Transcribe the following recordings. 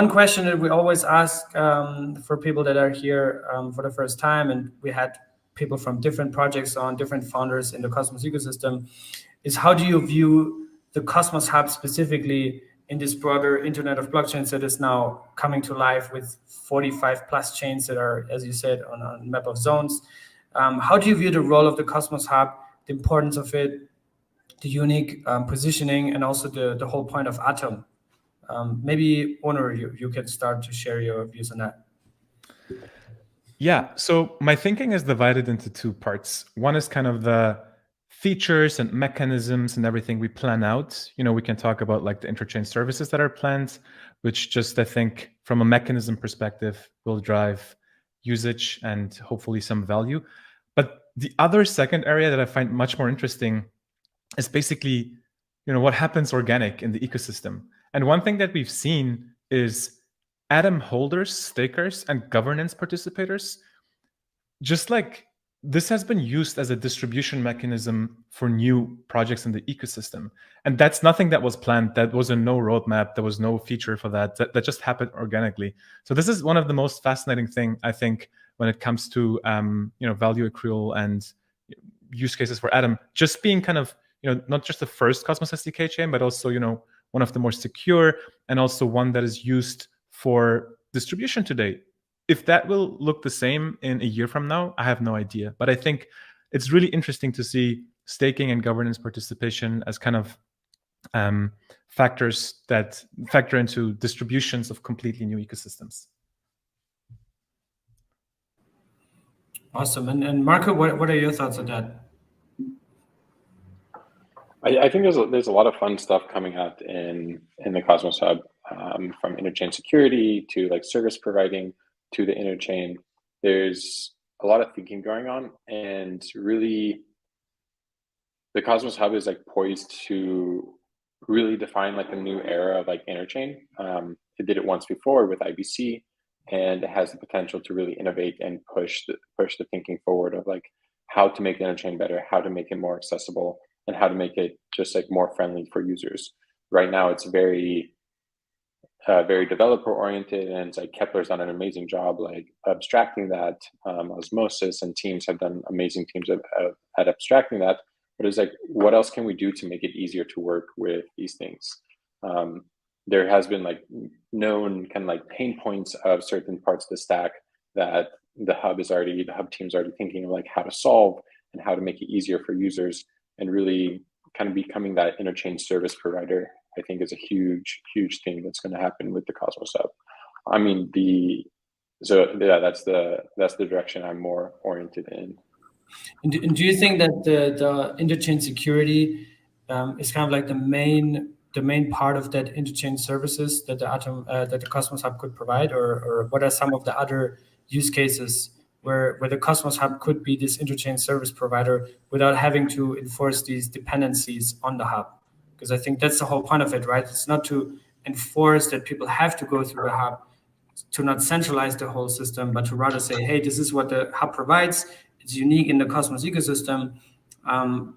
one question that we always ask for people that are here for the first time, and we had people from different projects on, different founders in the Cosmos ecosystem, is how do you view the Cosmos Hub specifically in this broader internet of blockchains that is now coming to life with 45 plus chains that are, as you said, on a map of zones? How do you view the role of the Cosmos Hub, the importance of it, the unique positioning, and also the whole point of Atom? Maybe Onur, you can start to share your views on that. Yeah, so my thinking is divided into two parts. One is kind of the features and mechanisms and everything we plan out. We can talk about like the interchain services that are planned, which just, I think, from a mechanism perspective, will drive usage and hopefully some value. But the other second area that I find much more interesting is basically, what happens organic in the ecosystem. And one thing that we've seen is Atom holders, stakers, and governance participators, just like this has been used as a distribution mechanism for new projects in the ecosystem. And that's nothing that was planned. That was no roadmap. There was no feature for that. That just happened organically. So this is one of the most fascinating thing, I think, when it comes to value accrual and use cases for Atom, just being kind of, not just the first Cosmos SDK chain, but also, one of the more secure, and also one that is used for distribution today. If that will look the same in a year from now, I have no idea. But I think it's really interesting to see staking and governance participation as kind of factors that factor into distributions of completely new ecosystems. Awesome. And Marco, what are your thoughts on that? I think there's a lot of fun stuff coming out in the Cosmos Hub, from interchain security to like service providing to the interchain. There's a lot of thinking going on, and really the Cosmos Hub is like poised to really define like a new era of like interchain. It did it once before with IBC, and it has the potential to really innovate and push the thinking forward of like how to make the interchain better, how to make it more accessible, and how to make it just like more friendly for users. Right now, it's very developer oriented, and it's like Kepler's done an amazing job like abstracting that. Osmosis and teams have done amazing teams at abstracting that. But it's like, what else can we do to make it easier to work with these things? There has been like known kind of like pain points of certain parts of the stack that the hub team's already thinking of like how to solve and how to make it easier for users, and really kind of becoming that interchain service provider, I think, is a huge, huge thing that's going to happen with the Cosmos Hub. I mean, that's the direction I'm more oriented in. And do you think that the interchain security is kind of like the main part of that interchain services that the Cosmos Hub could provide, or what are some of the other use cases where the Cosmos Hub could be this interchain service provider without having to enforce these dependencies on the hub? Because I think that's the whole point of it, right? It's not to enforce that people have to go through the hub, to not centralize the whole system, but to rather say, hey, this is what the hub provides. It's unique in the Cosmos ecosystem,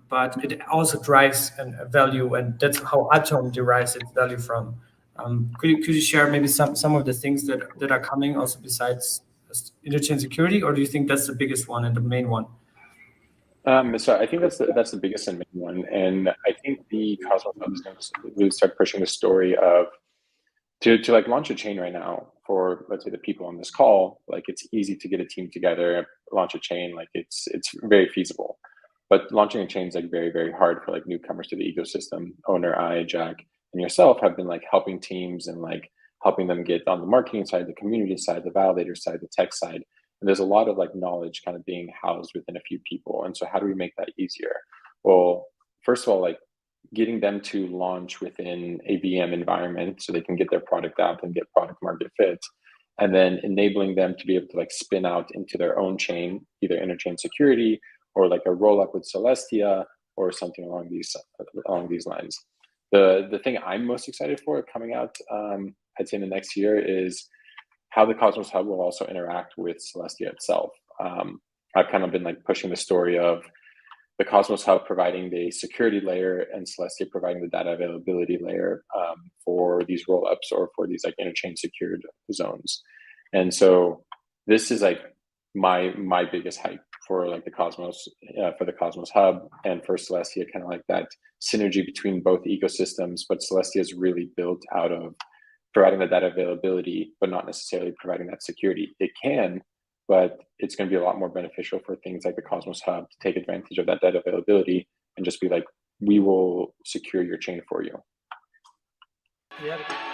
but it also drives a value, and that's how Atom derives its value from. Could you share maybe some of the things that are coming also besides interchain security, or do you think that's the biggest one and the main one? So I think that's the biggest and main one, and I think the Cosmos Hub is going to really start pushing the story of to like launch a chain right now for, let's say, the people on this call. Like, it's easy to get a team together, launch a chain. Like, it's very feasible, but launching a chain is like very, very hard for like newcomers to the ecosystem. Onur, Jack, and yourself have been like helping teams and like helping them get on the marketing side, the community side, the validator side, the tech side. And there's a lot of like knowledge kind of being housed within a few people. And so how do we make that easier? Well, first of all, like getting them to launch within a VM environment so they can get their product out and get product market fit. And then enabling them to be able to like spin out into their own chain, either interchain security or like a roll up with Celestia or something along these lines. The thing I'm most excited for coming out, I'd say in the next year, is how the Cosmos Hub will also interact with Celestia itself. I've kind of been like pushing the story of the Cosmos Hub providing the security layer, and Celestia providing the data availability layer for these rollups or for these like interchain secured zones. And so this is like my biggest hype for like the Cosmos, for the Cosmos Hub, and for Celestia, kind of like that synergy between both ecosystems. But Celestia is really built out of providing the data availability, but not necessarily providing that security. It can, but it's going to be a lot more beneficial for things like the Cosmos Hub to take advantage of that data availability and just be like, we will secure your chain for you. Yeah.